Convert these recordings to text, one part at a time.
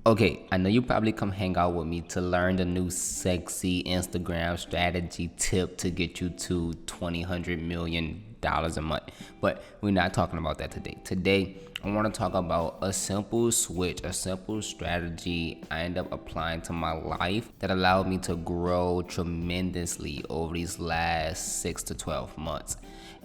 Okay, I know you probably come hang out with me to learn the new sexy Instagram strategy tip to get you to $200 million a month. But we're not talking about that today. Today, I want to talk about a simple switch, a simple strategy I end up applying to my life that allowed me to grow tremendously over these last 6 to 12 months.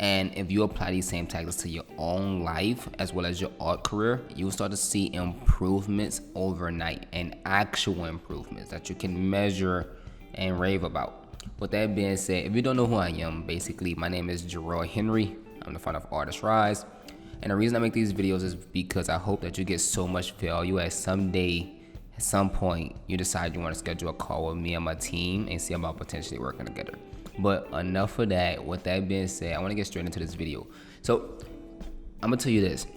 And if you apply these same tactics to your own life as well as your art career, you'll start to see improvements overnight and actual improvements that you can measure and rave about. With that being said, if you don't know who I am, basically, my name is Jerroy Henry. I'm the founder of Artist Rise. And the reason I make these videos is because I hope that you get so much value at some point, you decide you want to schedule a call with me and my team and see about potentially working together. But enough of that. With that being said, I want to get straight into this video. So I'm gonna tell you this.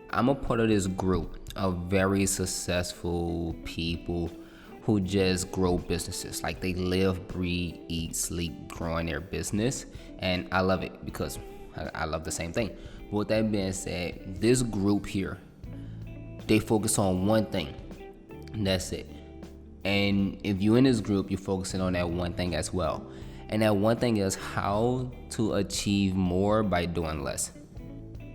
I'm a part of this group of very successful people who just grow businesses. Like they live, breathe, eat, sleep, growing their business. And I love it because I love the same thing. But with that being said, this group here, they focus on one thing. And that's it. And if you're in this group, you're focusing on that one thing as well. And that one thing is how to achieve more by doing less.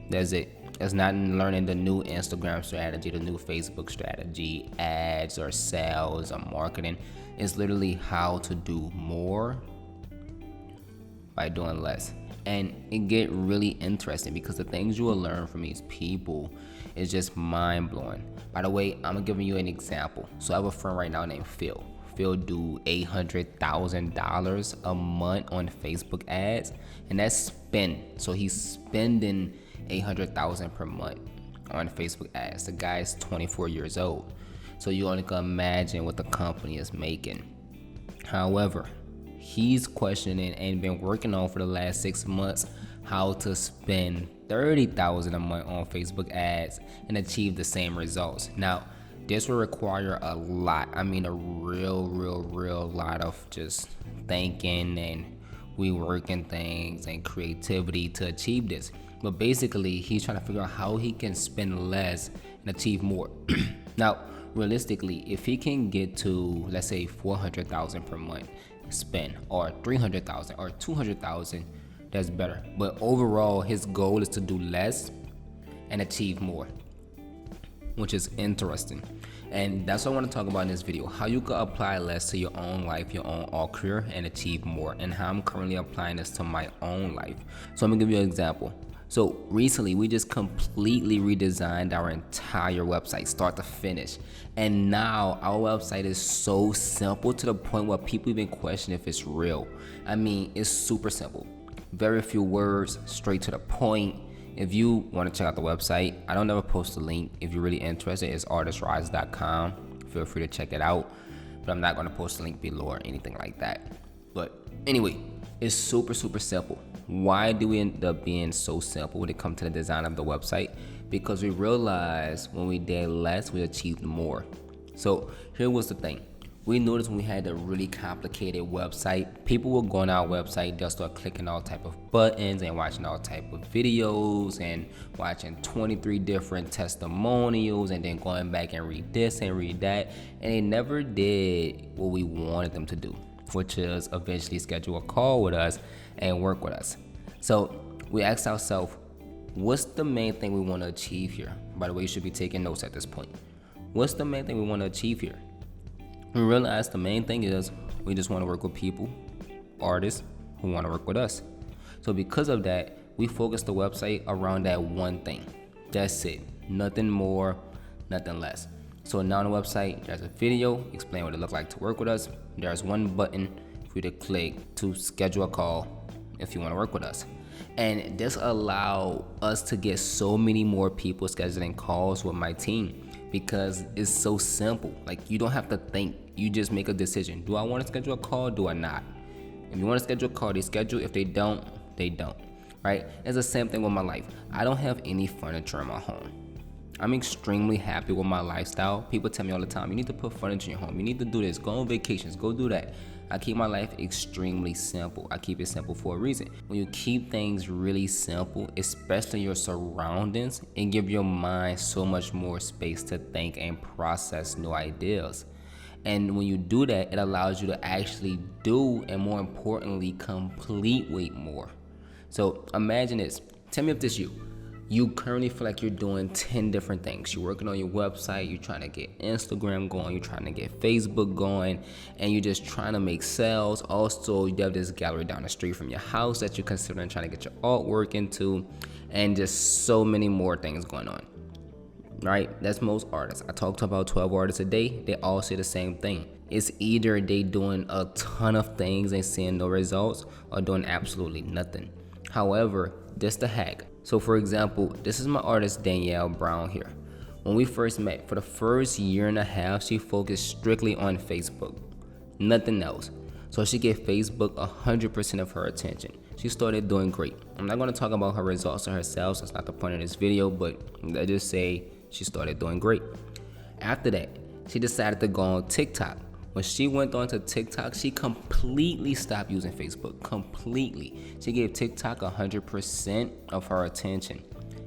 That's it. It's not learning the new Instagram strategy, the new Facebook strategy, ads or sales or marketing. It's literally how to do more by doing less. And it get really interesting because the things you will learn from these people is just mind blowing. By the way, I'm giving you an example. So I have a friend right now named Phil. Phil do $800,000 a month on Facebook ads, and that's spend. So he's spending $800,000 per month on Facebook ads. The guy is 24 years old, so you only can imagine what the company is making. However, he's questioning and been working on for the last 6 months how to spend $30,000 a month on Facebook ads and achieve the same results. Now, this will require a lot. I mean, a real lot of just thinking and reworking things and creativity to achieve this. But basically, he's trying to figure out how he can spend less and achieve more. Now, realistically, if he can get to, let's say, $400,000 per month spend, or $300,000 or $200,000, that's better. But overall, his goal is to do less and achieve more, which is interesting. And that's what I want to talk about in this video, how you can apply less to your own life, your own art career, and achieve more, and how I'm currently applying this to my own life. So I'm gonna give you an example. So recently we just completely redesigned our entire website, start to finish. And now our website is so simple to the point where people even question if it's real. I mean, it's super simple. Very few words, straight to the point. If you want to check out the website, I don't ever post a link. If you're really interested, it's artistrise.com. Feel free to check it out. But I'm not going to post a link below or anything like that. But anyway, it's super simple. Why do we end up being so simple when it comes to the design of the website? Because we realized when we did less, we achieved more. So here was the thing. We noticed when we had a really complicated website, people will go on our website, they'll start clicking all type of buttons and watching all type of videos and watching 23 different testimonials and then going back and read this and read that. And they never did what we wanted them to do, which is eventually schedule a call with us and work with us. So we asked ourselves, what's the main thing we want to achieve here? By the way, you should be taking notes at this point. What's the main thing we want to achieve here? We realized the main thing is we just want to work with people, artists who want to work with us. So because of that, we focused the website around that one thing. That's it. Nothing more, nothing less. So now on the website, there's a video explaining what it looks like to work with us. There's one button for you to click to schedule a call if you want to work with us. And this allowed us to get so many more people scheduling calls with my team because it's so simple. Like, you don't have to think. You just make a decision. Do I want to schedule a call? Do I not? If you want to schedule a call, they schedule. If they don't, they don't. Right? It's the same thing with my life. I don't have any furniture in my home. I'm extremely happy with my lifestyle. People tell me all the time, you need to put furniture in your home. You need to do this. Go on vacations. Go do that. I keep my life extremely simple. I keep it simple for a reason. When you keep things really simple, especially your surroundings, it gives your mind so much more space to think and process new ideas. And when you do that, it allows you to actually do, and more importantly, complete way more. So imagine this. Tell me if this is you. You currently feel like you're doing 10 different things. You're working on your website, you're trying to get Instagram going, you're trying to get Facebook going, and you're just trying to make sales. Also, you have this gallery down the street from your house that you're considering trying to get your artwork into, and just so many more things going on. Right? That's most artists. I talk to about 12 artists a day. They all say the same thing. It's either they doing a ton of things and seeing no results, or doing absolutely nothing. However, this the hack. So for example, this is my artist Danielle Brown here. When we first met, for the first year and a half, she focused strictly on Facebook, nothing else. So she gave Facebook 100% of her attention. She started doing great. I'm not going to talk about her results or her sales. That's not the point of this video, but let's just say she started doing great. After that, she decided to go on TikTok. When she went on to TikTok, she completely stopped using Facebook. Completely. She gave TikTok 100% of her attention.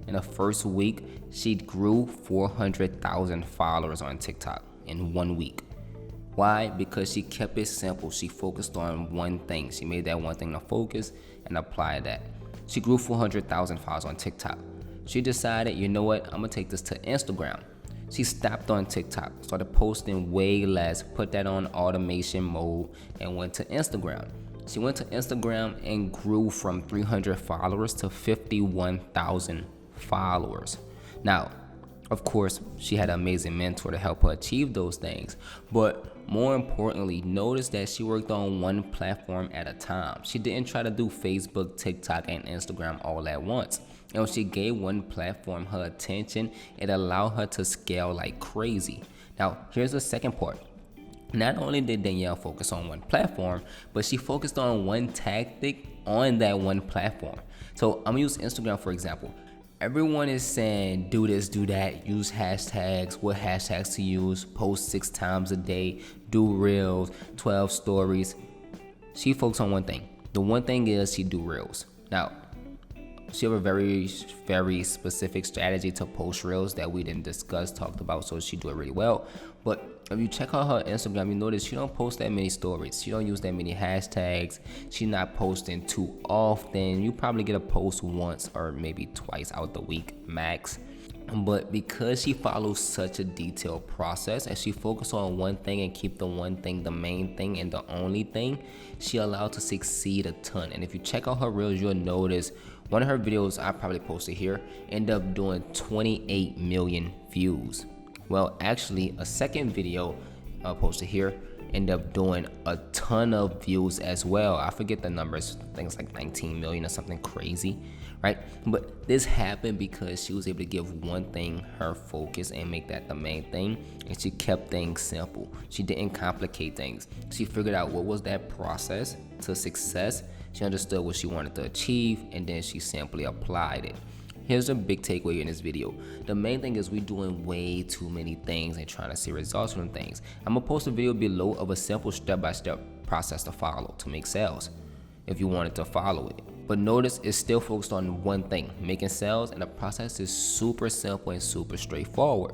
In the first week, she grew 400,000 followers on TikTok in 1 week. Why? Because she kept it simple. She focused on one thing. She made that one thing the focus and applied that. She grew 400,000 followers on TikTok. She decided, you know what, I'm gonna take this to Instagram. She stopped on TikTok, started posting way less, put that on automation mode, and went to Instagram. She went to Instagram and grew from 300 followers to 51,000 followers. Now, of course, she had an amazing mentor to help her achieve those things. But more importantly, notice that she worked on one platform at a time. She didn't try to do Facebook, TikTok, and Instagram all at once. And when she gave one platform her attention, it allowed her to scale like crazy. Now, here's the second part. Not only did Danielle focus on one platform, but she focused on one tactic on that one platform. So I'm gonna use Instagram for example. Everyone is saying do this, do that, use hashtags, what hashtags to use, post 6 times a day, do reels, 12 stories. She focused on one thing. The one thing is she do reels. Now, she have a very, very specific strategy to post reels that we didn't discuss, talked about, so she do it really well. But if you check out her Instagram, you notice she don't post that many stories. She don't use that many hashtags. She's not posting too often. You probably get a post once or maybe twice out the week max. But because she follows such a detailed process and she focuses on one thing and keep the one thing the main thing and the only thing, she allowed to succeed a ton. And if you check out her reels, you'll notice one of her videos I probably posted here ended up doing 28 million views. Well, actually, a second video posted here ended up doing a ton of views as well. I forget the numbers, I think it's like 19 million or something crazy, right? But this happened because she was able to give one thing her focus and make that the main thing, and she kept things simple. She didn't complicate things. She figured out what was that process to success. She understood what she wanted to achieve, and then she simply applied it. Here's a big takeaway in this video. The main thing is we're doing way too many things and trying to see results from things. I'm gonna post a video below of a simple step-by-step process to follow to make sales if you wanted to follow it. But notice it's still focused on one thing, making sales, and the process is super simple and super straightforward.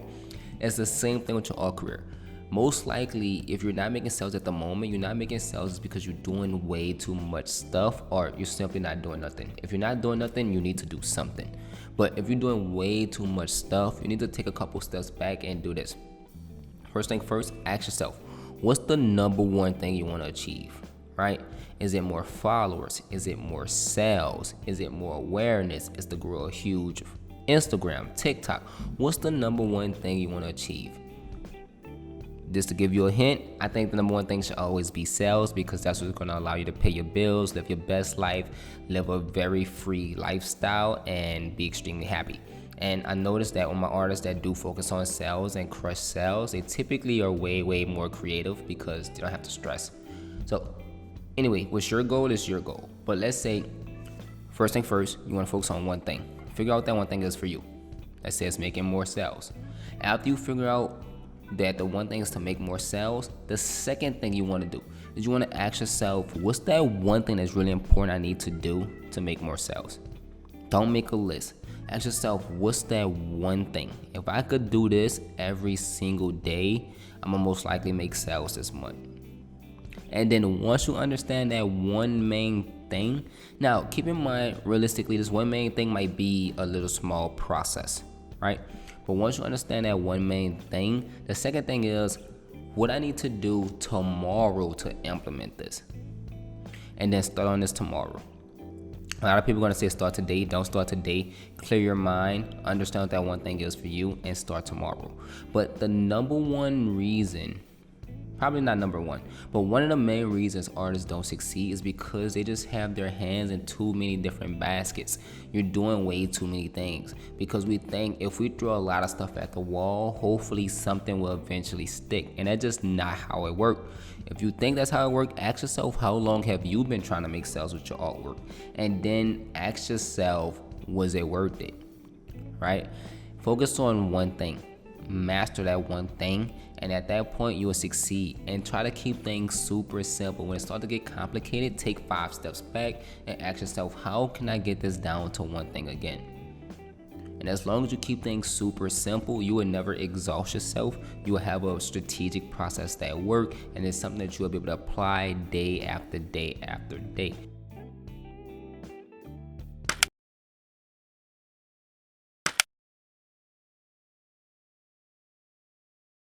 It's the same thing with your art career. Most likely, if you're not making sales at the moment, you're not making sales because you're doing way too much stuff or you're simply not doing nothing. If you're not doing nothing, you need to do something. But if you're doing way too much stuff, you need to take a couple steps back and do this. First thing first, ask yourself, what's the number one thing you want to achieve, right? Is it more followers? Is it more sales? Is it more awareness? Is to grow a huge Instagram, TikTok? What's the number one thing you want to achieve? Just to give you a hint, I think the number one thing should always be sales, because that's what's going to allow you to pay your bills, live your best life, live a very free lifestyle, and be extremely happy. And I noticed that with my artists that do focus on sales and crush sales, they typically are way, way more creative because they don't have to stress. So anyway, what's your goal is your goal. But let's say, first thing first, you want to focus on one thing. Figure out what that one thing is for you. that says making more sales. After you figure out that the one thing is to make more sales, the second thing you want to do is you want to ask yourself, what's that one thing that's really important I need to do to make more sales? Don't make a list. Ask yourself, what's that one thing? If I could do this every single day, I'm gonna most likely make sales this month. And then once you understand that one main thing, now keep in mind, realistically, this one main thing might be a little small process, right? But once you understand that one main thing, the second thing is what I need to do tomorrow to implement this. And then start on this tomorrow. A lot of people are going to say start today. Don't start today. Clear your mind, understand what that one thing is for you, and start tomorrow. But the number one reason, probably not number one, but one of the main reasons artists don't succeed is because they just have their hands in too many different baskets. You're doing way too many things because we think if we throw a lot of stuff at the wall, hopefully something will eventually stick. And that's just not how it works. If you think that's how it works, ask yourself, how long have you been trying to make sales with your artwork? And then ask yourself, was it worth it? Right? Focus on one thing. Master that one thing, and at that point you will succeed. And try to keep things super simple. When it starts to get complicated, take 5 steps back and ask yourself, how can I get this down to one thing again? And as long as you keep things super simple, you will never exhaust yourself. You will have a strategic process that works, and it's something that you will be able to apply day after day after day.